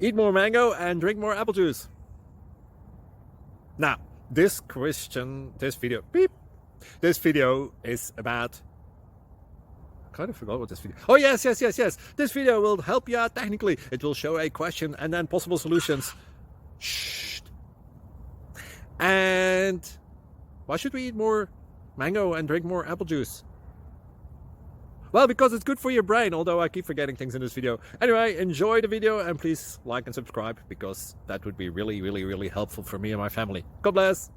Eat more mango and drink more apple juice. Now, this video is about... I kind of forgot what this video... Oh, yes. This video will help you out technically. It will show a question and then possible solutions. Shh. And why should we eat more mango and drink more apple juice? Well, because it's good for your brain, although I keep forgetting things in this video. Anyway, enjoy the video and please like and subscribe, because that would be really helpful for me and my family. God bless!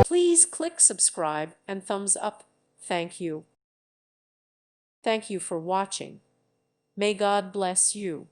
Please click subscribe and thumbs up. Thank you. Thank you for watching. May God bless you.